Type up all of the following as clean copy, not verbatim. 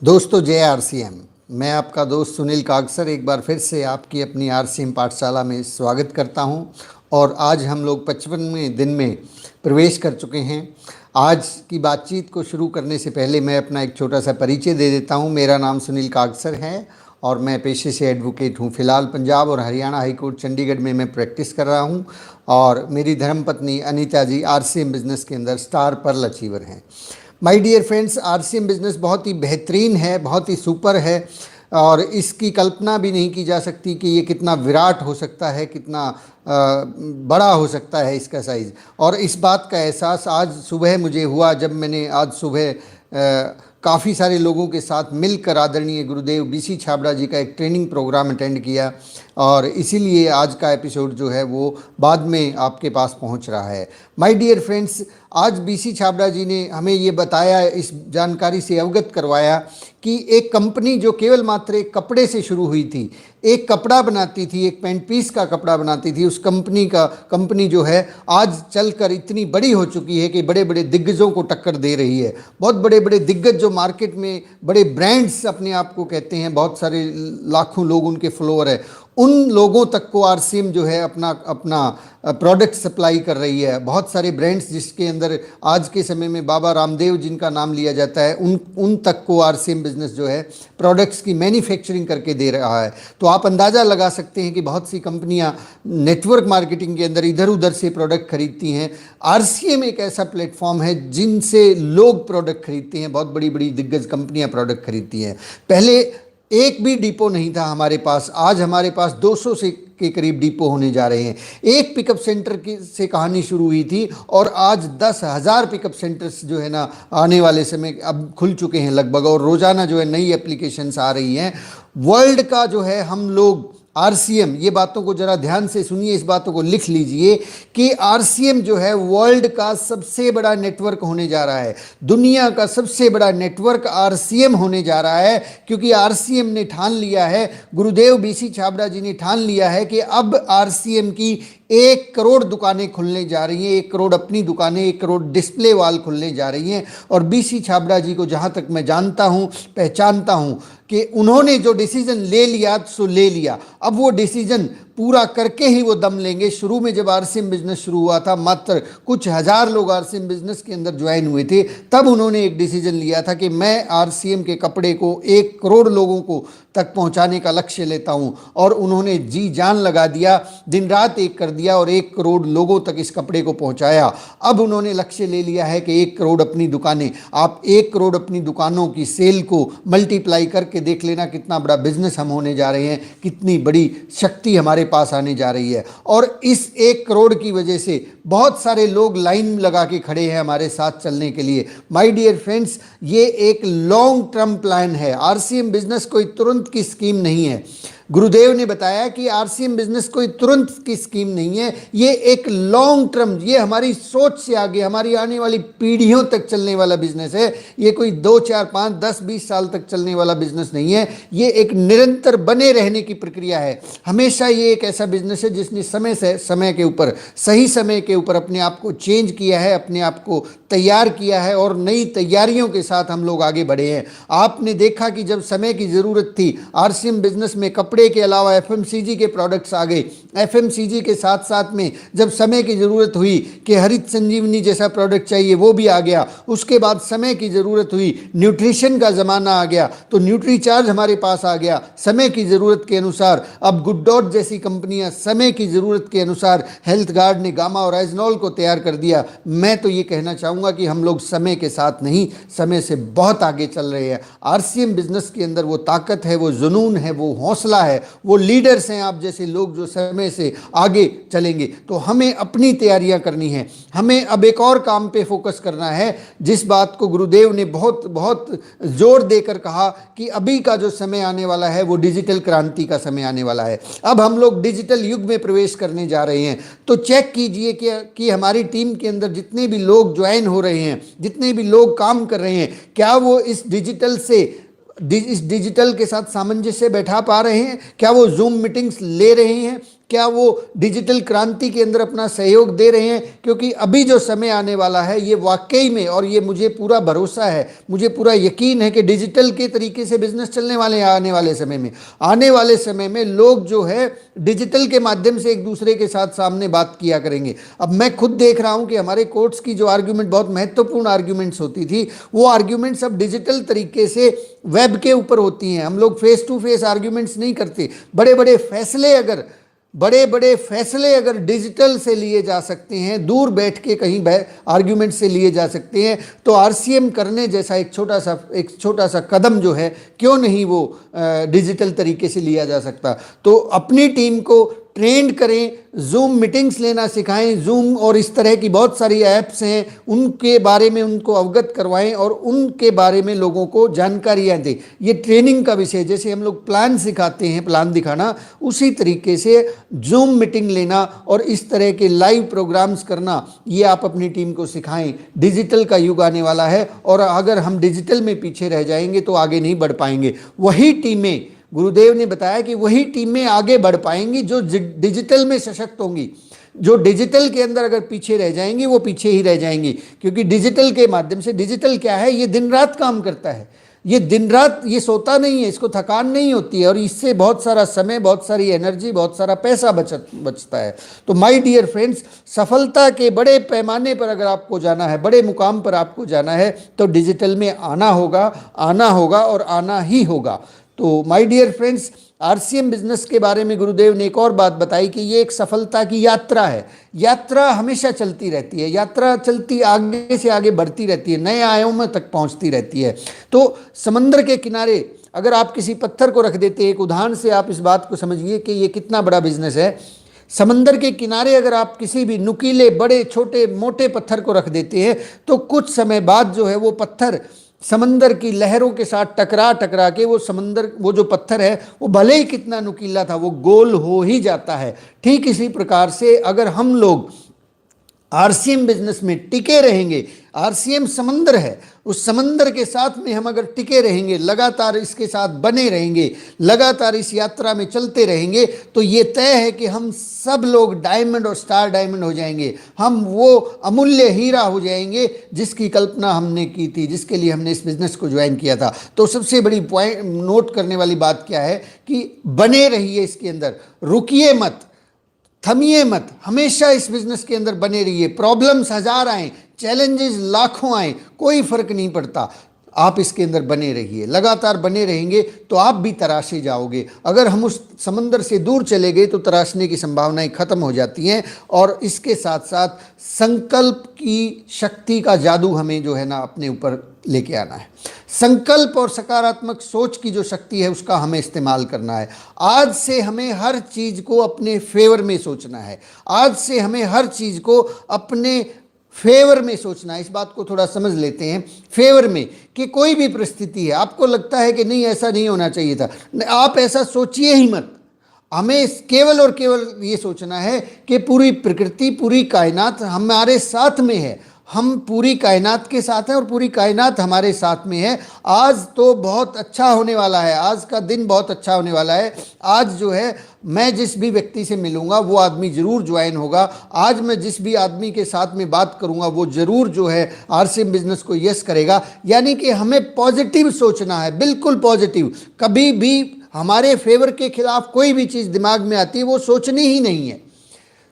दोस्तों, जय आरसीएम। मैं आपका दोस्त सुनील कागसर एक बार फिर से आपकी अपनी आरसीएम पाठशाला में स्वागत करता हूं। और आज हम लोग 55वें दिन में प्रवेश कर चुके हैं। आज की बातचीत को शुरू करने से पहले मैं अपना एक छोटा सा परिचय दे देता हूं। मेरा नाम सुनील कागसर है और मैं पेशे से एडवोकेट हूं। फ़िलहाल पंजाब और हरियाणा हाईकोर्ट चंडीगढ़ में मैं प्रैक्टिस कर रहा हूं। और मेरी धर्मपत्नी अनीता जी आरसीएम बिजनेस के अंदर स्टार पर्ल अचीवर हैं। My dear friends, RCM business बहुत ही बेहतरीन है, बहुत ही सुपर है और इसकी कल्पना भी नहीं की जा सकती कि ये कितना विराट हो सकता है, कितना बड़ा हो सकता है इसका साइज़। और इस बात का एहसास आज सुबह मुझे हुआ जब मैंने आज सुबह काफ़ी सारे लोगों के साथ मिलकर आदरणीय गुरुदेव बीसी छाबड़ा जी का एक ट्रेनिंग प्रोग्राम अटेंड किया। और इसीलिए आज का एपिसोड जो है वो बाद में आपके पास पहुंच रहा है। माय डियर फ्रेंड्स, आज बीसी छाबड़ा जी ने हमें ये बताया, इस जानकारी से अवगत करवाया कि एक कंपनी जो केवल मात्र एक कपड़े से शुरू हुई थी, एक कपड़ा बनाती थी, एक पैंट पीस का कपड़ा बनाती थी, उस कंपनी जो है आज चलकर इतनी बड़ी हो चुकी है कि बड़े बड़े दिग्गजों को टक्कर दे रही है। बहुत बड़े बड़े दिग्गज जो मार्केट में बड़े ब्रांड्स अपने आप को कहते हैं, बहुत सारे लाखों लोग उनके फॉलोअर है, उन लोगों तक को आरसीएम जो है अपना अपना प्रोडक्ट सप्लाई कर रही है। बहुत सारे ब्रांड्स जिसके अंदर आज के समय में बाबा रामदेव जिनका नाम लिया जाता है, उन तक को आरसीएम बिजनेस जो है प्रोडक्ट्स की मैन्युफैक्चरिंग करके दे रहा है। तो आप अंदाज़ा लगा सकते हैं कि बहुत सी कंपनियां नेटवर्क मार्केटिंग के अंदर इधर उधर से प्रोडक्ट खरीदती हैं। आरसीएम एक ऐसा प्लेटफॉर्म है जिनसे लोग प्रोडक्ट खरीदते हैं, बहुत बड़ी बड़ी दिग्गज कंपनियां प्रोडक्ट खरीदती हैं। पहले एक भी डिपो नहीं था हमारे पास, आज हमारे पास 200 से के करीब डिपो होने जा रहे हैं। एक पिकअप सेंटर की से कहानी शुरू हुई थी और आज 10,000 पिकअप सेंटर्स जो है ना आने वाले समय अब खुल चुके हैं लगभग। और रोज़ाना जो है नई एप्लीकेशंस आ रही हैं। वर्ल्ड का जो है हम लोग आरसीएम, ये बातों को जरा ध्यान से सुनिए, इस बातों को लिख लीजिए कि आरसीएम जो है वर्ल्ड का सबसे बड़ा नेटवर्क होने जा रहा है। दुनिया का सबसे बड़ा नेटवर्क आरसीएम होने जा रहा है, क्योंकि आरसीएम ने ठान लिया है, गुरुदेव बीसी छाबड़ा जी ने ठान लिया है कि अब आरसीएम की 1 करोड़ दुकानें खुलने जा रही हैं। 1 करोड़ अपनी दुकानें, 1 करोड़ डिस्प्ले वाल खुलने जा रही हैं। और बीसी छाबड़ा जी को जहाँ तक मैं जानता हूँ, पहचानता हूँ कि उन्होंने जो डिसीजन ले लिया सो ले लिया। अब वो डिसीजन पूरा करके ही वो दम लेंगे। शुरू में जब आरसीएम बिजनेस शुरू हुआ था, मात्र कुछ हज़ार लोग आरसीएम बिजनेस के अंदर ज्वाइन हुए थे, तब उन्होंने एक डिसीजन लिया था कि मैं आरसीएम के कपड़े को 1 करोड़ लोगों को तक पहुंचाने का लक्ष्य लेता हूं। और उन्होंने जी जान लगा दिया, दिन रात एक कर दिया और 1 करोड़ लोगों तक इस कपड़े को पहुंचाया। अब उन्होंने लक्ष्य ले लिया है कि 1 करोड़ अपनी दुकानें, आप 1 करोड़ अपनी दुकानों की सेल को मल्टीप्लाई करके देख लेना कितना बड़ा बिजनेस हम होने जा रहे हैं, कितनी बड़ी शक्ति हमारे पास आने जा रही है। और इस 1 करोड़ की वजह से बहुत सारे लोग लाइन लगा के खड़े हैं हमारे साथ चलने के लिए। माय डियर फ्रेंड्स, ये एक लॉन्ग टर्म प्लान है। आरसीएम बिजनेस कोई तुरंत की स्कीम नहीं है। गुरुदेव ने बताया कि आरसीएम बिजनेस कोई तुरंत की स्कीम नहीं है, ये एक लॉन्ग टर्म, ये हमारी सोच से आगे, हमारी आने वाली पीढ़ियों तक चलने वाला बिजनेस है। ये कोई 2, 4, 5, 10, 20 साल तक चलने वाला बिजनेस नहीं है। ये एक निरंतर बने रहने की प्रक्रिया है। हमेशा ये एक ऐसा बिजनेस है जिसने समय के ऊपर, सही समय के ऊपर अपने आप को चेंज किया है, अपने आप को तैयार किया है और नई तैयारियों के साथ हम लोग आगे बढ़े हैं। आपने देखा कि जब समय की ज़रूरत थी, आरसीएम बिजनेस में कपड़े के अलावा एफएमसीजी के प्रोडक्ट्स आ गए। एफएमसीजी के साथ साथ में जब समय की ज़रूरत हुई कि हरित संजीवनी जैसा प्रोडक्ट चाहिए, वो भी आ गया। उसके बाद समय की ज़रूरत हुई, न्यूट्रिशन का ज़माना आ गया, तो न्यूट्रीचार्ज हमारे पास आ गया। समय की ज़रूरत के अनुसार अब गुड डॉट जैसी कंपनियां समय की ज़रूरत के अनुसार, हेल्थ गार्ड ने गामा और आइजनॉल को तैयार कर दिया। मैं तो ये कहना चाहूँगा कि हम लोग समय के साथ नहीं, समय से बहुत आगे चल रहे हैं। आरसीएम बिजनेस के अंदर वो ताकत है, वो जुनून है, वो हौसला है, वो लीडर्स हैं आप जैसे लोग जो समय से आगे चलेंगे। तो हमें अपनी तैयारियां करनी है। हमें अब एक और काम पे फोकस करना है, जिस बात को गुरुदेव ने बहुत बहुत जोर देकर कहा कि अभी का जो समय आने वाला है वो डिजिटल क्रांति का समय आने वाला है। अब हम लोग डिजिटल युग में प्रवेश करने जा रहे हैं। तो चेक कीजिए कि हमारी टीम के अंदर जितने भी लोग ज्वाइन हो रहे हैं, जितने भी लोग काम कर रहे हैं, क्या वो इस डिजिटल के साथ सामंजस्य बैठा पा रहे हैं? क्या वो जूम मीटिंग्स ले रहे हैं? क्या वो डिजिटल क्रांति के अंदर अपना सहयोग दे रहे हैं? क्योंकि अभी जो समय आने वाला है ये वाकई में, और ये मुझे पूरा भरोसा है, मुझे पूरा यकीन है कि डिजिटल के तरीके से बिजनेस चलने वाले हैं आने वाले समय में। आने वाले समय में लोग जो है डिजिटल के माध्यम से एक दूसरे के साथ सामने बात किया करेंगे। अब मैं खुद देख रहा हूं कि हमारे कोर्ट्स की जो आर्ग्यूमेंट, बहुत महत्वपूर्ण आर्ग्यूमेंट्स होती थी, वो आर्ग्यूमेंट्स अब डिजिटल तरीके से वेब के ऊपर होती हैं। हम लोग फेस टू फेस आर्ग्यूमेंट्स नहीं करते। बड़े बड़े फैसले अगर डिजिटल से लिए जा सकते हैं, दूर बैठ के कहीं आर्ग्यूमेंट से लिए जा सकते हैं, तो आरसीएम करने जैसा एक छोटा सा कदम जो है, क्यों नहीं वो डिजिटल तरीके से लिया जा सकता। तो अपनी टीम को ट्रेंड करें, जूम मीटिंग्स लेना सिखाएं, जूम और इस तरह की बहुत सारी ऐप्स हैं, उनके बारे में उनको अवगत करवाएं और उनके बारे में लोगों को जानकारियां दें। ये ट्रेनिंग का विषय, जैसे हम लोग प्लान सिखाते हैं, प्लान दिखाना, उसी तरीके से जूम मीटिंग लेना और इस तरह के लाइव प्रोग्राम्स करना, ये आप अपनी टीम को सिखाएं। डिजिटल का युग आने वाला है और अगर हम डिजिटल में पीछे रह जाएंगे तो आगे नहीं बढ़ पाएंगे। वही टीमें, गुरुदेव ने बताया कि वही टीमें आगे बढ़ पाएंगी जो डिजिटल में सशक्त होंगी। जो डिजिटल के अंदर अगर पीछे रह जाएंगी वो पीछे ही रह जाएंगी, क्योंकि डिजिटल के माध्यम से, डिजिटल क्या है, ये दिन रात काम करता है, ये दिन रात ये सोता नहीं है, इसको थकान नहीं होती है और इससे बहुत सारा समय, बहुत सारी एनर्जी, बहुत सारा पैसा बचता है। तो माय डियर फ्रेंड्स, सफलता के बड़े पैमाने पर अगर आपको जाना है, बड़े मुकाम पर आपको जाना है, तो डिजिटल में आना होगा और आना ही होगा। तो my dear friends, RCM business के बारे में गुरुदेव ने एक और बात बताई कि ये एक सफलता की यात्रा है। यात्रा हमेशा चलती रहती है, यात्रा चलती आगे से आगे बढ़ती रहती है, नए आयामों तक पहुंचती रहती है। तो समंदर के किनारे अगर आप किसी पत्थर को रख देते, एक उदाहरण से आप इस बात को समझिए कि ये कितना बड़ा बिजनेस है। समंदर के किनारे अगर आप किसी भी नुकीले, बड़े, छोटे, मोटे पत्थर को रख देते हैं, तो कुछ समय बाद जो है वो पत्थर समंदर की लहरों के साथ टकरा के वो जो पत्थर है, वो भले ही कितना नुकीला था, वो गोल हो ही जाता है। ठीक इसी प्रकार से अगर हम लोग आरसीएम बिजनेस में टिके रहेंगे, आरसीएम समंदर है, उस समंदर के साथ में हम अगर टिके रहेंगे, लगातार इसके साथ बने रहेंगे, लगातार इस यात्रा में चलते रहेंगे, तो ये तय है कि हम सब लोग डायमंड और स्टार डायमंड हो जाएंगे। हम वो अमूल्य हीरा हो जाएंगे जिसकी कल्पना हमने की थी, जिसके लिए हमने इस बिजनेस को ज्वाइन किया था। तो सबसे बड़ी पॉइंट नोट करने वाली बात क्या है कि बने रहिए इसके अंदर, रुकिए मत, थमिए मत, हमेशा इस बिजनेस के अंदर बने रहिए। प्रॉब्लम्स हजार आए, चैलेंजेस लाखों आए, कोई फर्क नहीं पड़ता, आप इसके अंदर बने रहिए। लगातार बने रहेंगे तो आप भी तराशे जाओगे। अगर हम उस समंदर से दूर चले गए तो तराशने की संभावनाएं खत्म हो जाती हैं। और इसके साथ साथ संकल्प की शक्ति का जादू हमें जो है ना अपने ऊपर लेके आना है। संकल्प और सकारात्मक सोच की जो शक्ति है उसका हमें इस्तेमाल करना है। आज से हमें हर चीज को अपने फेवर में सोचना है। आज से हमें हर चीज को अपने फेवर में सोचना है। इस बात को थोड़ा समझ लेते हैं। फेवर में कि कोई भी परिस्थिति है, आपको लगता है कि नहीं ऐसा नहीं होना चाहिए था, आप ऐसा सोचिए ही मत। हमें केवल और केवल ये सोचना है कि पूरी प्रकृति, पूरी कायनात हमारे साथ में है, हम पूरी कायनात के साथ हैं और पूरी कायनात हमारे साथ में है। आज तो बहुत अच्छा होने वाला है, आज का दिन बहुत अच्छा होने वाला है। आज जो है मैं जिस भी व्यक्ति से मिलूंगा वो आदमी जरूर ज्वाइन होगा। आज मैं जिस भी आदमी के साथ में बात करूंगा वो जरूर जो है आरसीएम बिजनेस को यस करेगा। यानी कि हमें पॉजिटिव सोचना है, बिल्कुल पॉजिटिव। कभी भी हमारे फेवर के खिलाफ कोई भी चीज़ दिमाग में आती है वो सोचनी ही नहीं है,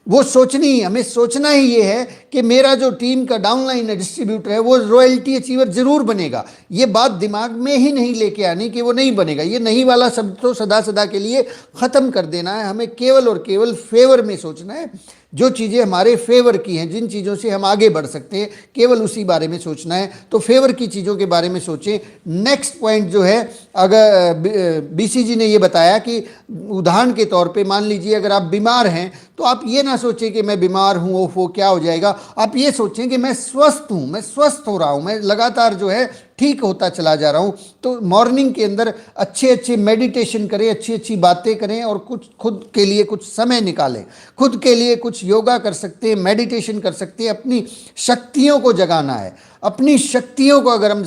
वो सोचनी ही, हमें सोचना ही ये है कि मेरा जो टीम का डाउनलाइन है, डिस्ट्रीब्यूटर है, वो रॉयल्टी अचीवर जरूर बनेगा। ये बात दिमाग में ही नहीं लेके आनी कि वो नहीं बनेगा। ये नहीं वाला शब्द तो सदा सदा के लिए ख़त्म कर देना है। हमें केवल और केवल फेवर में सोचना है। जो चीज़ें हमारे फेवर की हैं, जिन चीज़ों से हम आगे बढ़ सकते हैं, केवल उसी बारे में सोचना है। तो फेवर की चीज़ों के बारे में सोचें। नेक्स्ट पॉइंट जो है, अगर बीसीजी ने ये बताया कि उदाहरण के तौर पे मान लीजिए अगर आप बीमार हैं तो आप ये ना सोचें कि मैं बीमार हूँ, वो क्या हो जाएगा। आप ये सोचें कि मैं स्वस्थ हूँ, मैं स्वस्थ हो रहा हूँ, मैं लगातार जो है ठीक होता चला जा रहा हूँ। तो मॉर्निंग के अंदर अच्छे मेडिटेशन करें, अच्छी बातें करें और कुछ खुद के लिए कुछ समय निकालें। खुद के लिए कुछ योगा कर सकते हैं, मेडिटेशन कर सकते हैं। अपनी शक्तियों को जगाना है। अपनी शक्तियों को अगर हम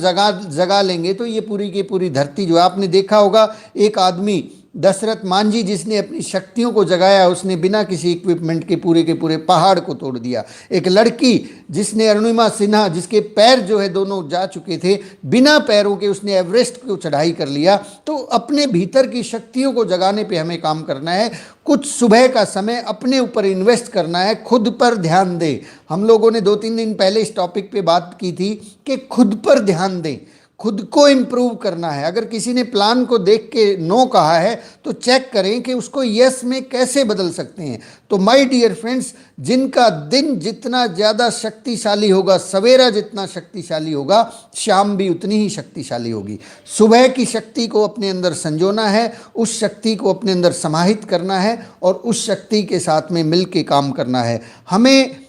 जगा लेंगे तो ये पूरी की पूरी धरती जो है, आपने देखा होगा एक आदमी दशरथ मांझी जिसने अपनी शक्तियों को जगाया, उसने बिना किसी इक्विपमेंट के पूरे पहाड़ को तोड़ दिया। एक लड़की जिसने अरुणिमा सिन्हा, जिसके पैर जो है दोनों जा चुके थे, बिना पैरों के उसने एवरेस्ट को चढ़ाई कर लिया। तो अपने भीतर की शक्तियों को जगाने पे हमें काम करना है। कुछ सुबह का समय अपने ऊपर इन्वेस्ट करना है, खुद पर ध्यान दें। हम लोगों ने 2-3 दिन पहले इस टॉपिक पे बात की थी कि खुद पर ध्यान दें, खुद को इम्प्रूव करना है। अगर किसी ने प्लान को देख के नो कहा है तो चेक करें कि उसको यस में कैसे बदल सकते हैं। तो माय डियर फ्रेंड्स, जिनका दिन जितना ज़्यादा शक्तिशाली होगा, सवेरा जितना शक्तिशाली होगा, शाम भी उतनी ही शक्तिशाली होगी। सुबह की शक्ति को अपने अंदर संजोना है, उस शक्ति को अपने अंदर समाहित करना है और उस शक्ति के साथ में मिल के काम करना है। हमें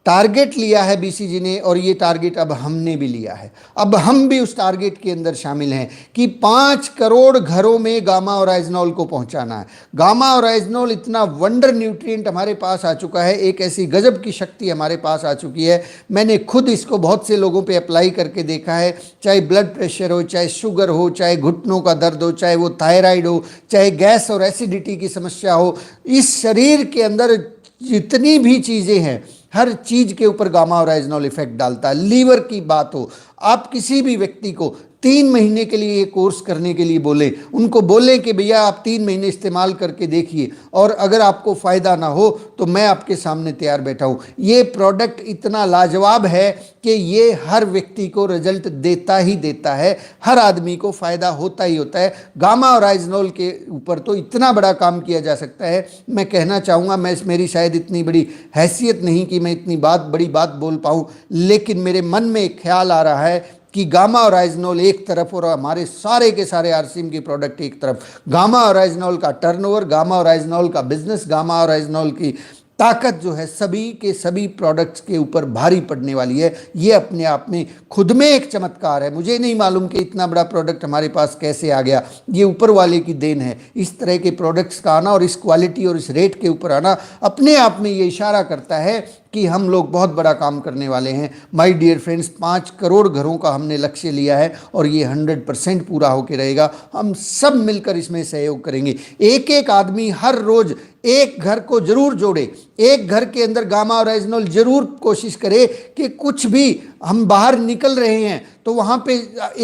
टारगेट लिया है बीसीजी ने और ये टारगेट अब हमने भी लिया है। अब हम भी उस टारगेट के अंदर शामिल हैं कि 5 करोड़ घरों में गामा ओराइजनॉल को पहुंचाना है। गामा ओराइजनॉल इतना वंडर न्यूट्रिएंट हमारे पास आ चुका है, एक ऐसी गजब की शक्ति हमारे पास आ चुकी है। मैंने खुद इसको बहुत से लोगों पे अप्लाई करके देखा है, चाहे ब्लड प्रेशर हो, चाहे शुगर हो, चाहे घुटनों का दर्द हो, चाहे वो थायराइड हो, चाहे गैस और एसिडिटी की समस्या हो। इस शरीर के अंदर जितनी भी चीज़ें हैं, हर चीज के ऊपर गामा ओराइजनॉल इफेक्ट डालता है। लीवर की बात हो, आप किसी भी व्यक्ति को 3 महीने के लिए ये कोर्स करने के लिए बोले, उनको बोले कि भैया आप 3 महीने इस्तेमाल करके देखिए और अगर आपको फ़ायदा ना हो तो मैं आपके सामने तैयार बैठा हूँ। ये प्रोडक्ट इतना लाजवाब है कि ये हर व्यक्ति को रिजल्ट देता ही देता है, हर आदमी को फ़ायदा होता ही होता है। गामा ओराइजनॉल के ऊपर तो इतना बड़ा काम किया जा सकता है। मैं कहना चाहूँगा, मेरी शायद इतनी बड़ी हैसियत नहीं कि मैं इतनी बड़ी बात बोल पाऊँ, लेकिन मेरे मन में एक ख्याल आ रहा है कि गामा ओराइजनॉल एक तरफ और हमारे सारे के सारे आरसीएम के प्रोडक्ट एक तरफ। गामा ओराइजनॉल का टर्नओवर, गामा ओराइजनॉल का बिजनेस, गामा ओराइजनॉल की ताकत जो है सभी के सभी प्रोडक्ट्स के ऊपर भारी पड़ने वाली है। ये अपने आप में खुद में एक चमत्कार है। मुझे नहीं मालूम कि इतना बड़ा प्रोडक्ट हमारे पास कैसे आ गया, ये ऊपर वाले की देन है। इस तरह के प्रोडक्ट्स का आना और इस क्वालिटी और इस रेट के ऊपर आना अपने आप में ये इशारा करता है कि हम लोग बहुत बड़ा काम करने वाले हैं। माय डियर फ्रेंड्स, 5 करोड़ घरों का हमने लक्ष्य लिया है और ये 100% पूरा होकर रहेगा। हम सब मिलकर इसमें सहयोग करेंगे। एक एक आदमी हर रोज एक घर को जरूर जोड़े, एक घर के अंदर गामा ओराइजनॉल जरूर कोशिश करे कि कुछ भी हम बाहर निकल रहे हैं तो वहाँ पे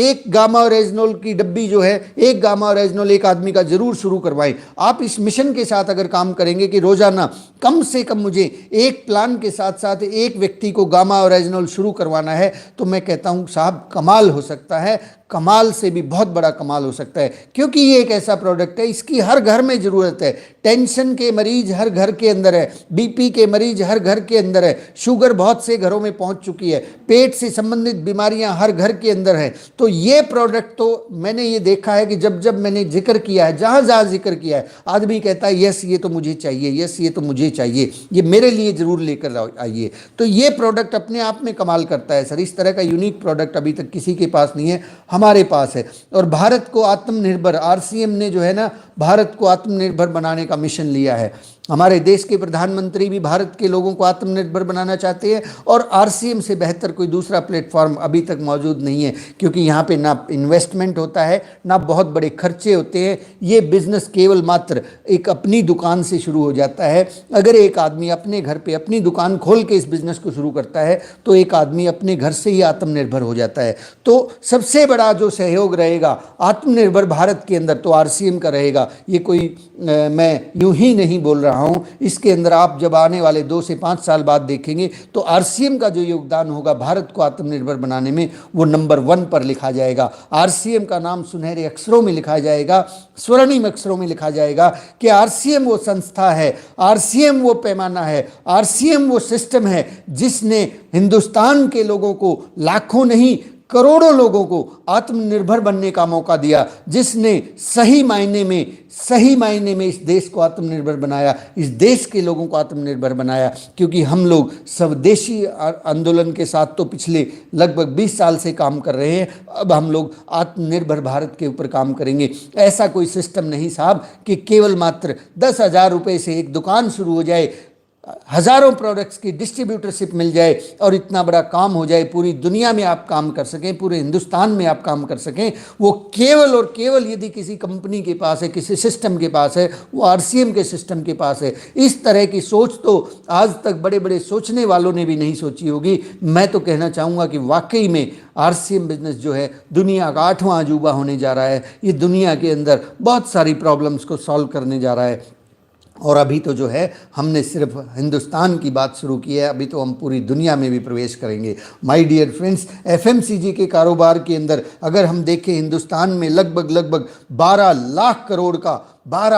एक गामा ओराइजनॉल की डब्बी जो है, एक गामा ओराइजनॉल एक आदमी का जरूर शुरू करवाएं। आप इस मिशन के साथ अगर काम करेंगे कि रोजाना कम से कम मुझे एक प्लान के साथ साथ एक व्यक्ति को गामा ओराइजनॉल शुरू करवाना है, तो मैं कहता हूँ साहब कमाल हो सकता है, कमाल से भी बहुत बड़ा कमाल हो सकता है। क्योंकि ये एक ऐसा प्रोडक्ट है, इसकी हर घर में ज़रूरत है। टेंशन के मरीज हर घर के अंदर है, बीपी के मरीज हर घर के अंदर है, शुगर बहुत से घरों में पहुंच चुकी है, पेट से संबंधित बीमारियां हर घर के अंदर है। तो ये प्रोडक्ट तो मैंने ये देखा है कि जब जब मैंने जिक्र किया है, जहाँ जहाँ जिक्र किया है, आदमी कहता है यस ये तो मुझे चाहिए, यस ये तो मुझे चाहिए, ये मेरे लिए ज़रूर लेकर आइए। तो ये प्रोडक्ट अपने आप में कमाल करता है सर। इस तरह का यूनिक प्रोडक्ट अभी तक किसी के पास नहीं है, हमारे पास है। और भारत को आत्मनिर्भर, आरसीएम ने जो है ना, भारत को आत्मनिर्भर बनाने का मिशन लिया है। हमारे देश के प्रधानमंत्री भी भारत के लोगों को आत्मनिर्भर बनाना चाहते हैं और आरसीएम से बेहतर कोई दूसरा प्लेटफॉर्म अभी तक मौजूद नहीं है, क्योंकि यहाँ पे ना इन्वेस्टमेंट होता है, ना बहुत बड़े खर्चे होते हैं। ये बिजनेस केवल मात्र एक अपनी दुकान से शुरू हो जाता है। अगर एक आदमी अपने घर पे अपनी दुकान खोल के इस बिज़नेस को शुरू करता है तो एक आदमी अपने घर से ही आत्मनिर्भर हो जाता है। तो सबसे बड़ा जो सहयोग रहेगा आत्मनिर्भर भारत के अंदर तो आरसीएम का रहेगा। ये कोई मैं यूं ही नहीं बोल रहा हूं, इसके अंदर आप जब आने वाले 2 से 5 साल बाद देखेंगे तो आरसीएम का जो योगदान होगा भारत को आत्मनिर्भर बनाने में, वो नंबर 1 पर लिखा जाएगा। आरसीएम का नाम सुनहरे अक्षरों में लिखा जाएगा, स्वर्णिम अक्षरों में लिखा जाएगा कि आरसीएम वो संस्था है, आरसीएम वो पैमाना है, आरसीएम वो सिस्टम है जिसने हिंदुस्तान के लोगों को, लाखों नहीं करोड़ों लोगों को आत्मनिर्भर बनने का मौका दिया, जिसने सही मायने में इस देश को आत्मनिर्भर बनाया, इस देश के लोगों को आत्मनिर्भर बनाया। क्योंकि हम लोग स्वदेशी आंदोलन के साथ तो पिछले लगभग 20 साल से काम कर रहे हैं, अब हम लोग आत्मनिर्भर भारत के ऊपर काम करेंगे। ऐसा कोई सिस्टम नहीं साहब कि केवल मात्र 10,000 रुपये से एक दुकान शुरू हो जाए, हज़ारों प्रोडक्ट्स की डिस्ट्रीब्यूटरशिप मिल जाए और इतना बड़ा काम हो जाए, पूरी दुनिया में आप काम कर सकें, पूरे हिंदुस्तान में आप काम कर सकें, वो केवल और केवल यदि किसी कंपनी के पास है, किसी सिस्टम के पास है, वो आरसीएम के सिस्टम के पास है। इस तरह की सोच तो आज तक बड़े बड़े सोचने वालों ने भी नहीं सोची होगी। मैं तो कहना चाहूँगा कि वाकई में आरसीएम बिजनेस जो है दुनिया का 8वां अजूबा होने जा रहा है। ये दुनिया के अंदर बहुत सारी प्रॉब्लम्स को सॉल्व करने जा रहा है। और अभी तो जो है हमने सिर्फ हिंदुस्तान की बात शुरू की है, अभी तो हम पूरी दुनिया में भी प्रवेश करेंगे। माय डियर फ्रेंड्स, एफएमसीजी के कारोबार के अंदर अगर हम देखें, हिंदुस्तान में लगभग 12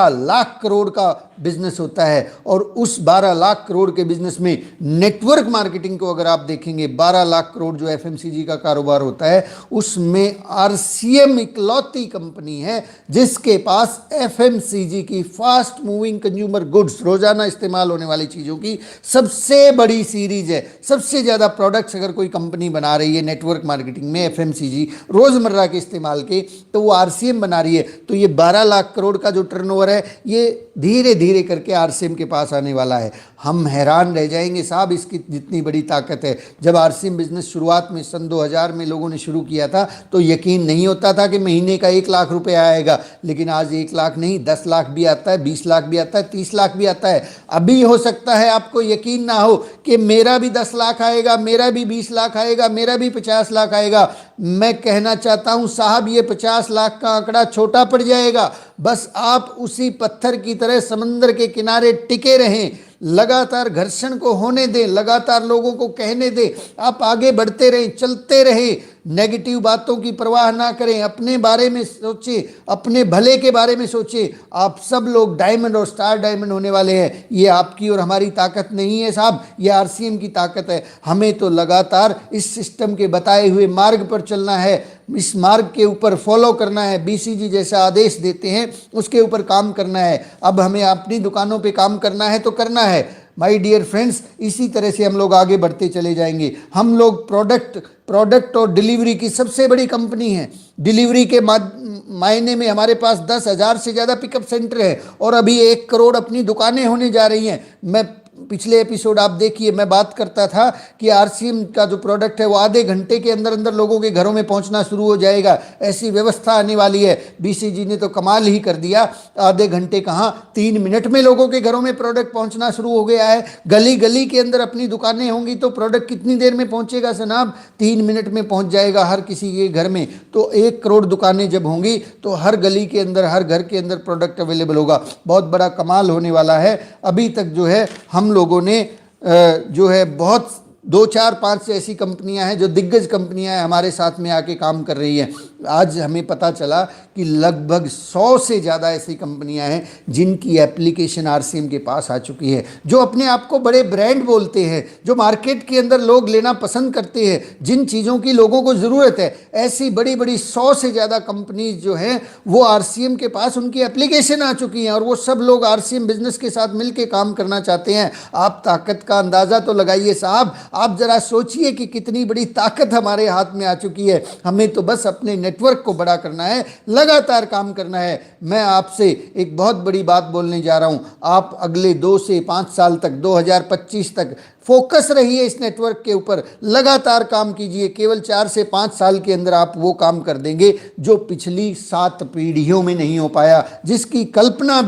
लाख करोड़ का बिजनेस होता है। और उस 12 लाख करोड़ के बिजनेस में नेटवर्क मार्केटिंग को अगर आप देखेंगे, 12 लाख करोड़ जो एफएमसीजी का कारोबार होता है, उसमें आरसीएम इकलौती कंपनी है जिसके पास एफएमसीजी की फास्ट मूविंग कंज्यूमर गुड्स, रोजाना इस्तेमाल होने वाली चीज़ों की सबसे बड़ी सीरीज है। सबसे ज़्यादा प्रोडक्ट्स अगर कोई कंपनी बना रही है नेटवर्क मार्केटिंग में एफएमसीजी रोज़मर्रा के इस्तेमाल के, तो वो आरसीएम बना रही है। तो ये 12 लाख करोड़ का जो टर्नओवर है, ये धीरे धीरे करके आरसीएम के पास आने वाला है। हम हैरान रह जाएंगे साहब, इसकी जितनी बड़ी ताकत है। जब आरसीएम बिजनेस शुरुआत में सन 2000 में लोगों ने शुरू किया था तो यकीन नहीं होता था कि महीने का 1 लाख रुपए आएगा, लेकिन आज 1 लाख नहीं, 10 लाख भी आता है, 20 लाख भी आता है, 30 लाख भी आता है। अभी हो सकता है आपको यकीन ना हो कि मेरा भी 10 लाख आएगा, मेरा भी 20 लाख आएगा, मेरा भी 50 लाख आएगा। मैं कहना चाहता हूं साहब, ये 50 लाख का आंकड़ा छोटा पड़ जाएगा। बस आप उसी पत्थर की तरह समंदर के किनारे टिके रहें, लगातार घर्षण को होने दें, लगातार लोगों को कहने दें, आप आगे बढ़ते रहें, चलते रहें, नेगेटिव बातों की परवाह ना करें, अपने बारे में सोचें, अपने भले के बारे में सोचें। आप सब लोग डायमंड और स्टार डायमंड होने वाले हैं। ये आपकी और हमारी ताकत नहीं है साहब, ये आरसीएम की ताकत है। हमें तो लगातार इस सिस्टम के बताए हुए मार्ग पर चलना है, इस मार्ग के ऊपर फॉलो करना है। बीसीजी जैसा आदेश देते हैं उसके ऊपर काम करना है। अब हमें अपनी दुकानों पे काम करना है तो करना है। माय डियर फ्रेंड्स, इसी तरह से हम लोग आगे बढ़ते चले जाएंगे। हम लोग प्रोडक्ट और डिलीवरी की सबसे बड़ी कंपनी है। डिलीवरी के मायने में हमारे पास 10,000 से ज़्यादा पिकअप सेंटर है और अभी 1 करोड़ अपनी दुकानें होने जा रही हैं। मैं पिछले एपिसोड आप देखिए, मैं बात करता था कि आरसीएम का जो प्रोडक्ट है वो आधे घंटे के अंदर अंदर लोगों के घरों में पहुंचना शुरू हो जाएगा। ऐसी व्यवस्था आने वाली है। बीसीजी ने तो कमाल ही कर दिया, आधे घंटे कहाँ 3 मिनट में लोगों के घरों में प्रोडक्ट पहुंचना शुरू हो गया है। गली गली के अंदर अपनी दुकानें होंगी तो प्रोडक्ट कितनी देर में पहुंचेगा जनाब? 3 मिनट में पहुंच जाएगा हर किसी के घर में। तो 1 करोड़ दुकानें जब होंगी तो हर गली के अंदर, हर घर के अंदर प्रोडक्ट अवेलेबल होगा। बहुत बड़ा कमाल होने वाला है। अभी तक जो है हम लोगों ने जो है बहुत 2, 4, 5 ऐसी कंपनियां हैं जो दिग्गज कंपनियां हैं, हमारे साथ में आके काम कर रही हैं। आज हमें पता चला कि लगभग 100 से ज़्यादा ऐसी कंपनियां हैं जिनकी एप्लीकेशन आरसीएम के पास आ चुकी है, जो अपने आप को बड़े ब्रांड बोलते हैं, जो मार्केट के अंदर लोग लेना पसंद करते हैं, जिन चीज़ों की लोगों को ज़रूरत है। ऐसी बड़ी बड़ी 100 से ज़्यादा कंपनीज जो हैं वो आरसीएम के पास उनकी एप्लीकेशन आ चुकी हैं और वो सब लोग आरसीएम बिजनेस के साथ मिल के काम करना चाहते हैं। आप ताकत का अंदाज़ा तो लगाइए साहब, आप ज़रा सोचिए कि कितनी बड़ी ताकत हमारे हाथ में आ चुकी है। हमें तो बस अपने नेटवर्क को बड़ा करना है, लगातार काम करना है। मैं आपसे एक बहुत बड़ी बात बोलने जा रहा हूं। आप अगले 2 से 5 साल तक, 2025 तक फोकस रहिए इस नेटवर्क के ऊपर, लगातार काम कीजिए। केवल 4 से 5 साल के अंदर आप वो काम कर देंगे जो पिछली 7 पीढ़ियों में नहीं हो पाया, जिसकी कल्पना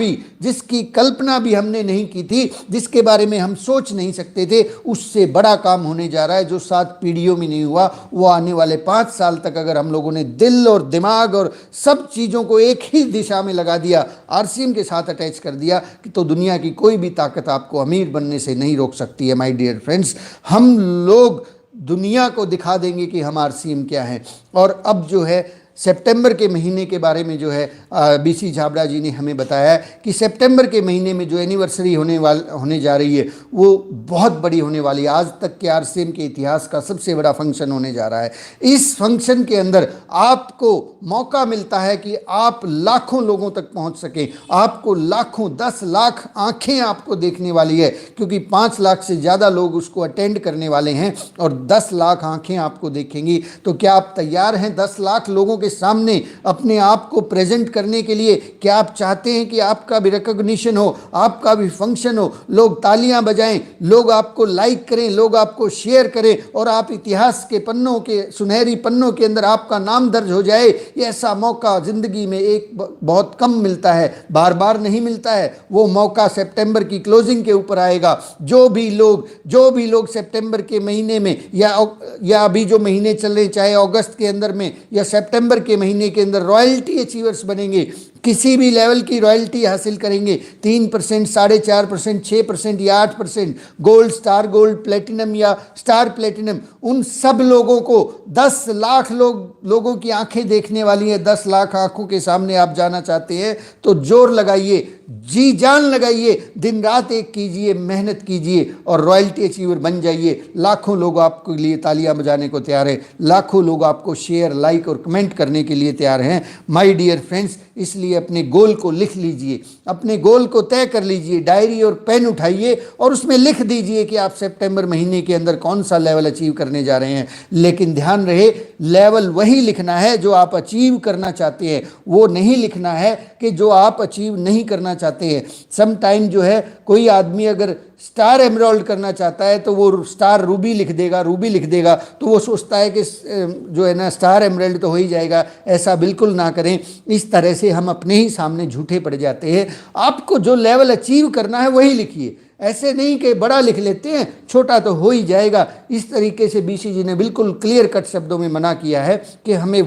भी हमने नहीं की थी, जिसके बारे में हम सोच नहीं सकते थे। उससे बड़ा काम होने जा रहा है जो 7 पीढ़ियों में नहीं हुआ। वो आने वाले 5 साल तक अगर हम लोगों ने दिल और दिमाग और सब चीज़ों को एक ही दिशा में लगा दिया, आरसीएम के साथ अटैच कर दिया, कि तो दुनिया की कोई भी ताकत आपको अमीर बनने से नहीं रोक सकती है। माय डियर फ्रेंड्स, हम लोग दुनिया को दिखा देंगे कि हम आरसीएम क्या है। और अब जो है सितंबर के महीने के बारे में जो है बीसी छाबड़ा जी ने हमें बताया कि सितंबर के महीने में जो एनिवर्सरी होने जा रही है वो बहुत बड़ी होने वाली है। आज तक के आरसीएम के इतिहास का सबसे बड़ा फंक्शन होने जा रहा है। इस फंक्शन के अंदर आपको मौका मिलता है कि आप लाखों लोगों तक पहुंच सकें। आपको लाखों, 10 लाख आंखें आपको देखने वाली है, क्योंकि 5 लाख से ज़्यादा लोग उसको अटेंड करने वाले हैं और 10 लाख आंखें आपको देखेंगी। तो क्या आप तैयार हैं 10 लाख लोगों के के सामने अपने आप को प्रेजेंट करने के लिए, क्या आप चाहते हैं कि आपका भी रिकॉग्निशन हो, आपका भी फंक्शन हो, लोग तालियां बजाएं, लोग आपको लाइक करें, लोग आपको शेयर करें और आप इतिहास के पन्नों के, सुनहरी पन्नों के अंदर आपका नाम दर्ज हो जाए? ये ऐसा मौका ज़िंदगी में एक बहुत कम मिलता है, बार बार नहीं मिलता है। वो मौका सितंबर की क्लोजिंग के ऊपर आएगा। जो भी लोग सितंबर के महीने में या अभी जो महीने चल रहे, चाहे अगस्त के अंदर में या सितंबर के महीने के अंदर रॉयल्टी अचीवर्स बनेंगे, किसी भी लेवल की रॉयल्टी हासिल करेंगे, 3%, 4.5%, 6% या 8%, गोल्ड, स्टार गोल्ड, प्लेटिनम या स्टार प्लेटिनम, उन सब लोगों को 10 लाख लोगों की आंखें देखने वाली हैं। 10 लाख आंखों के सामने आप जाना चाहते हैं तो जोर लगाइए, जी जान लगाइए, दिन रात एक कीजिए, मेहनत कीजिए और रॉयल्टी अचीवर बन जाइए। लाखों लोग आपके लिए तालियां बजाने को तैयार हैं, लाखों लोग आपको शेयर, लाइक और कमेंट करने के लिए तैयार हैं। माय डियर फ्रेंड्स, इसलिए अपने गोल को लिख लीजिए, अपने गोल को तय कर लीजिए, डायरी और पेन उठाइए और उसमें लिख दीजिए कि आप सितंबर महीने के अंदर कौन सा लेवल अचीव करने जा रहे हैं। लेकिन ध्यान रहे, लेवल वही लिखना है जो आप अचीव करना चाहते हैं, वो नहीं लिखना है कि जो आप अचीव नहीं करना चाहते हैं। सम टाइम जो है, कोई आदमी अगर स्टार एमराल्ड करना चाहता है तो वो स्टार रूबी लिख देगा तो वो सोचता है कि जो है ना स्टार एमराल्ड तो हो ही जाएगा। ऐसा बिल्कुल ना करें, इस तरह से हम अपने ही सामने झूठे पड़ जाते हैं। आपको जो लेवल अचीव करना है वही लिखिए, ऐसे नहीं कि बड़ा लिख लेते हैं, छोटा तो हो ही जाएगा। इस तरीके से BCG ने बिल्कुल क्लियर कट शब्दों में मना किया है कि हमें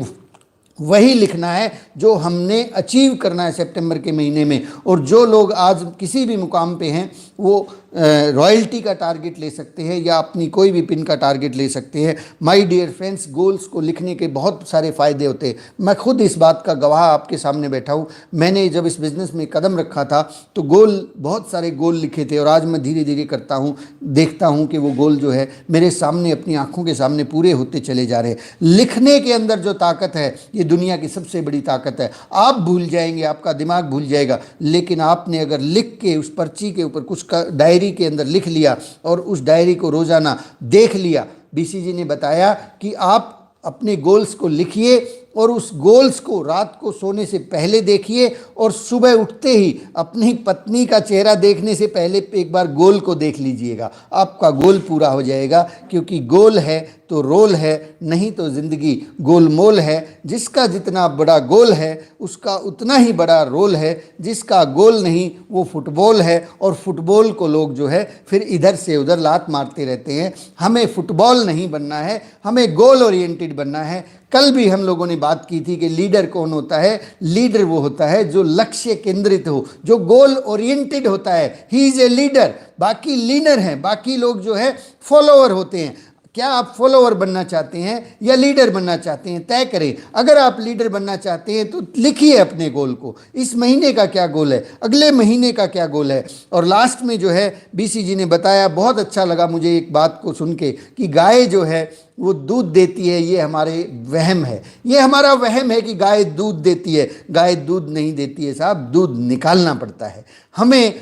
वही लिखना है जो हमने अचीव करना है सितंबर के महीने में। और जो लोग आज किसी भी मुकाम पे हैं वो रॉयल्टी का टारगेट ले सकते हैं या अपनी कोई भी पिन का टारगेट ले सकते हैं। माय डियर फ्रेंड्स, गोल्स को लिखने के बहुत सारे फ़ायदे होते हैं। मैं खुद इस बात का गवाह आपके सामने बैठा हूँ। मैंने जब इस बिज़नेस में कदम रखा था तो बहुत सारे गोल लिखे थे और आज मैं धीरे धीरे करता हूँ, देखता हूँ कि वो गोल जो है मेरे सामने, अपनी आँखों के सामने पूरे होते चले जा रहे हैं। लिखने के अंदर जो ताकत है, ये दुनिया की सबसे बड़ी ताकत है। आप भूल जाएंगे, आपका दिमाग भूल जाएगा, लेकिन आपने अगर लिख के उस पर्ची के ऊपर कुछ डायरी के अंदर लिख लिया और उस डायरी को रोजाना देख लिया। BCG ने बताया कि आप अपने गोल्स को लिखिए और उस गोल्स को रात को सोने से पहले देखिए और सुबह उठते ही अपनी पत्नी का चेहरा देखने से पहले एक बार गोल को देख लीजिएगा। आपका गोल पूरा हो जाएगा, क्योंकि गोल है तो रोल है, नहीं तो ज़िंदगी गोलमोल है। जिसका जितना बड़ा गोल है उसका उतना ही बड़ा रोल है, जिसका गोल नहीं वो फुटबॉल है और फुटबॉल को लोग जो है फिर इधर से उधर लात मारते रहते हैं। हमें फुटबॉल नहीं बनना है, हमें गोल ओरिएंटेड बनना है। कल भी हम लोगों ने बात की थी कि लीडर कौन होता है। लीडर वो होता है जो लक्ष्य केंद्रित हो, जो गोल ओरिएंटेड होता है। ही इज़ ए लीडर, बाकी लीनर हैं, बाकी लोग जो है फॉलोअर होते हैं। क्या आप फॉलोअर बनना चाहते हैं या लीडर बनना चाहते हैं? तय करें। अगर आप लीडर बनना चाहते हैं तो लिखिए अपने गोल को, इस महीने का क्या गोल है, अगले महीने का क्या गोल है। और लास्ट में जो है BCG ने बताया, बहुत अच्छा लगा मुझे एक बात को सुन के, कि गाय जो है वो दूध देती है, ये हमारे वहम है, ये हमारा वहम है कि गाय दूध देती है। गाय दूध नहीं देती है साहब, दूध निकालना पड़ता है। हमें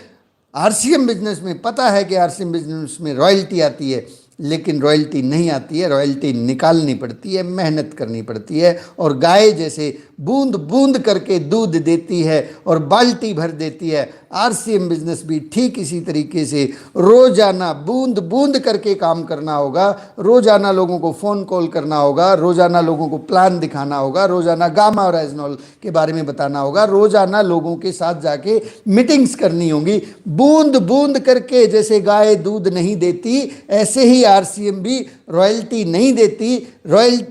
RCM बिजनेस में पता है कि RCM बिजनेस में रॉयल्टी आती है, लेकिन रॉयल्टी नहीं आती है, रॉयल्टी निकालनी पड़ती है, मेहनत करनी पड़ती है। और गाय जैसे बूंद बूंद करके दूध देती है और बाल्टी भर देती है, RCM बिजनेस भी ठीक इसी तरीके से रोजाना बूंद बूंद करके काम करना होगा। रोजाना लोगों को फ़ोन कॉल करना होगा, रोजाना लोगों को प्लान दिखाना होगा, रोजाना गामा और एजनॉल के बारे में बताना होगा, रोजाना लोगों के साथ जाके मीटिंग्स करनी होंगी। बूंद बूंद करके जैसे गाय दूध नहीं देती, ऐसे ही RCM भी रॉयल्टी नहीं देती।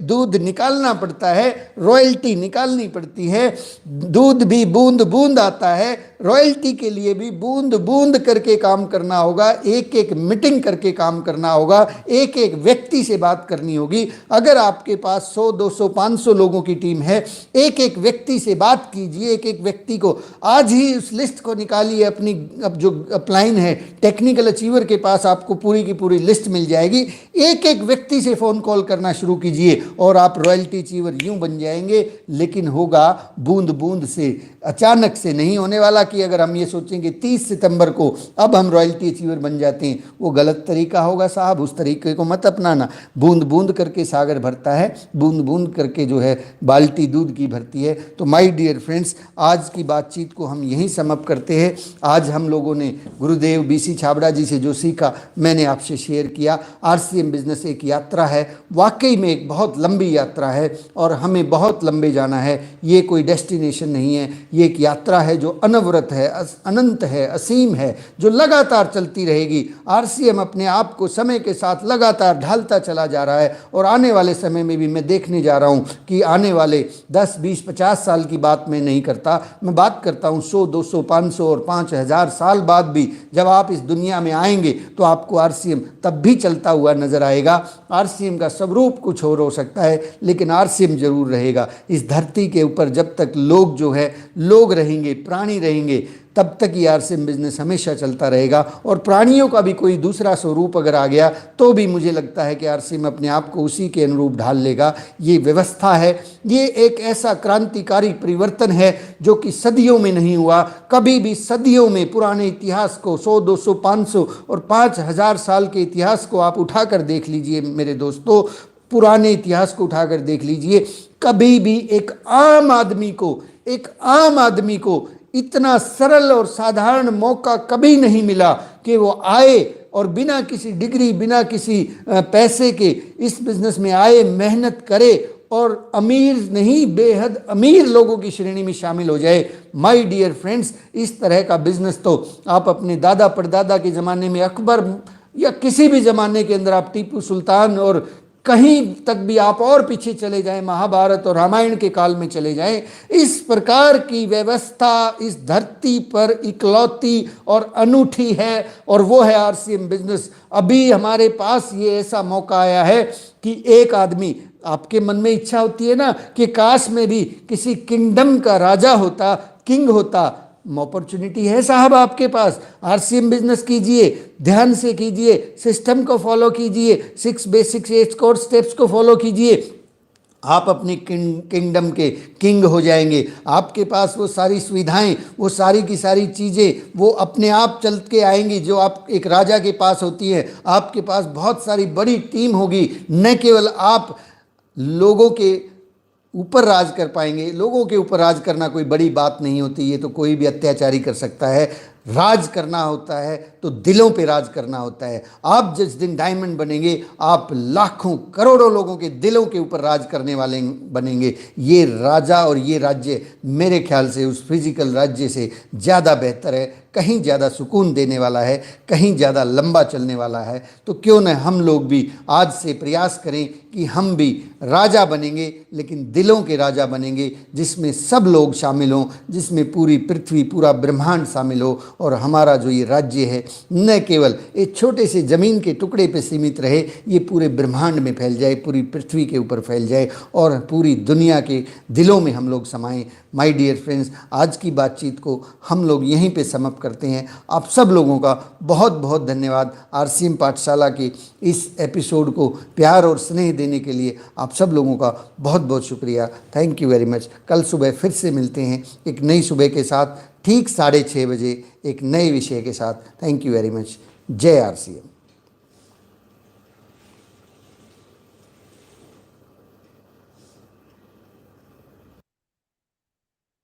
दूध निकालना पड़ता है, रॉयल्टी निकालनी पड़ती है। दूध भी बूंद बूंद आता है, रॉयल्टी के लिए भी बूंद बूंद करके काम करना होगा, एक एक मीटिंग करके काम करना होगा, एक एक व्यक्ति से बात करनी होगी। अगर आपके पास 100, 200, 500 लोगों की टीम है, एक एक व्यक्ति से बात कीजिए, एक एक व्यक्ति को आज ही उस लिस्ट को निकालिए। अपनी अब जो अपलाइन है टेक्निकल अचीवर के पास आपको पूरी की पूरी लिस्ट मिल जाएगी। एक एक व्यक्ति से फ़ोन कॉल करना शुरू कीजिए और आप रॉयल्टी अचीवर यूं बन जाएंगे। लेकिन होगा बूंद बूंद से, अचानक से नहीं होने वाला कि अगर हम ये सोचेंगे 30 सितंबर को अब हम रॉयल्टी अचीवर बन जाते हैं, वो गलत तरीका होगा साहब, उस तरीके को मत अपनाना। बूंद बूंद करके सागर भरता है, बूंद बूंद करके जो है बाल्टी दूध की भरती है। तो माय डियर फ्रेंड्स, आज की बातचीत को हम यहीं समाप्त करते हैं। आज हम लोगों ने गुरुदेव बीसी छाबड़ा जी से जो सीखा मैंने आपसे शेयर किया। आरसीएम बिजनेस एक यात्रा है, वाकई में एक बहुत लंबी यात्रा है और हमें बहुत लंबे जाना है। ये कोई डेस्टिनेशन नहीं है, ये एक यात्रा है जो अनवरत है, अनंत है, असीम है, जो लगातार चलती रहेगी। आरसीएम अपने आप को समय के साथ लगातार ढालता चला जा रहा है और आने वाले समय में भी मैं देखने जा रहा हूँ कि आने वाले 10, 20, 50 साल की बात मैं नहीं करता, मैं बात करता हूँ 100, 200, 500 और 5000 साल बाद भी जब आप इस दुनिया में आएंगे तो आपको आरसीएम तब भी चलता हुआ नजर आएगा। आरसीएम का स्वरूप कुछ और हो सकता है, लेकिन आरसीएम जरूर रहेगा। इस धरती के ऊपर जब तक लोग जो है लोग रहेंगे, प्राणी रहेंगे, तब तक ये आरसीएम बिजनेस हमेशा चलता रहेगा। और प्राणियों का भी कोई दूसरा स्वरूप अगर आ गया तो भी मुझे लगता है कि आरसीएम अपने आप को उसी के अनुरूप ढाल लेगा। ये व्यवस्था है, ये एक ऐसा क्रांतिकारी परिवर्तन है जो कि सदियों में नहीं हुआ। कभी भी सदियों में पुराने इतिहास को 100, 200, 500 और 5000 साल के इतिहास को आप उठाकर देख लीजिए मेरे दोस्तों, पुराने इतिहास को उठाकर देख लीजिए। कभी भी एक आम आदमी को इतना सरल और साधारण मौका कभी नहीं मिला कि वो आए और बिना किसी डिग्री, बिना किसी पैसे के इस बिजनेस में आए, मेहनत करे और अमीर नहीं बेहद अमीर लोगों की श्रेणी में शामिल हो जाए। माय डियर फ्रेंड्स, इस तरह का बिजनेस तो आप अपने दादा परदादा के ज़माने में, अकबर या किसी भी ज़माने के अंदर, आप टीपू सुल्तान और कहीं तक भी आप और पीछे चले जाएं, महाभारत और रामायण के काल में चले जाएं, इस प्रकार की व्यवस्था इस धरती पर इकलौती और अनूठी है और वो है आरसीएम बिजनेस। अभी हमारे पास ये ऐसा मौका आया है कि एक आदमी, आपके मन में इच्छा होती है ना कि काश में भी किसी किंगडम का राजा होता, किंग होता। अपॉर्चुनिटी है साहब आपके पास। आरसीएम बिजनेस कीजिए, ध्यान से कीजिए, सिस्टम को फॉलो कीजिए, 6 बेसिक 8 कोर स्टेप्स को फॉलो कीजिए, आप अपनी किंगडम के किंग हो जाएंगे। आपके पास वो सारी सुविधाएं, वो सारी की सारी चीज़ें वो अपने आप चल के आएंगी जो आप एक राजा के पास होती है। आपके पास बहुत सारी बड़ी टीम होगी, न केवल आप लोगों के ऊपर राज कर पाएंगे। लोगों के ऊपर राज करना कोई बड़ी बात नहीं होती, ये तो कोई भी अत्याचारी कर सकता है। राज करना होता है तो दिलों पे राज करना होता है। आप जिस दिन डायमंड बनेंगे, आप लाखों करोड़ों लोगों के दिलों के ऊपर राज करने वाले बनेंगे। ये राजा और ये राज्य मेरे ख्याल से उस फिजिकल राज्य से ज़्यादा बेहतर है, कहीं ज़्यादा सुकून देने वाला है, कहीं ज़्यादा लंबा चलने वाला है। तो क्यों न हम लोग भी आज से प्रयास करें कि हम भी राजा बनेंगे, लेकिन दिलों के राजा बनेंगे, जिसमें सब लोग शामिल हों, जिसमें पूरी पृथ्वी, पूरा ब्रह्मांड शामिल हो और हमारा जो ये राज्य है न केवल एक छोटे से ज़मीन के टुकड़े पे सीमित रहे, ये पूरे ब्रह्मांड में फैल जाए, पूरी पृथ्वी के ऊपर फैल जाए और पूरी दुनिया के दिलों में हम लोग समाएं। माय डियर फ्रेंड्स, आज की बातचीत को हम लोग यहीं पे समाप्त करते हैं। आप सब लोगों का बहुत बहुत धन्यवाद। आरसीएम पाठशाला के इस एपिसोड को प्यार और स्नेह देने के लिए आप सब लोगों का बहुत बहुत शुक्रिया। Thank you very much. कल सुबह फिर से मिलते हैं एक नई सुबह के साथ, ठीक 6:30 बजे एक नए विषय के साथ। Thank you very much. जय आरसीएम।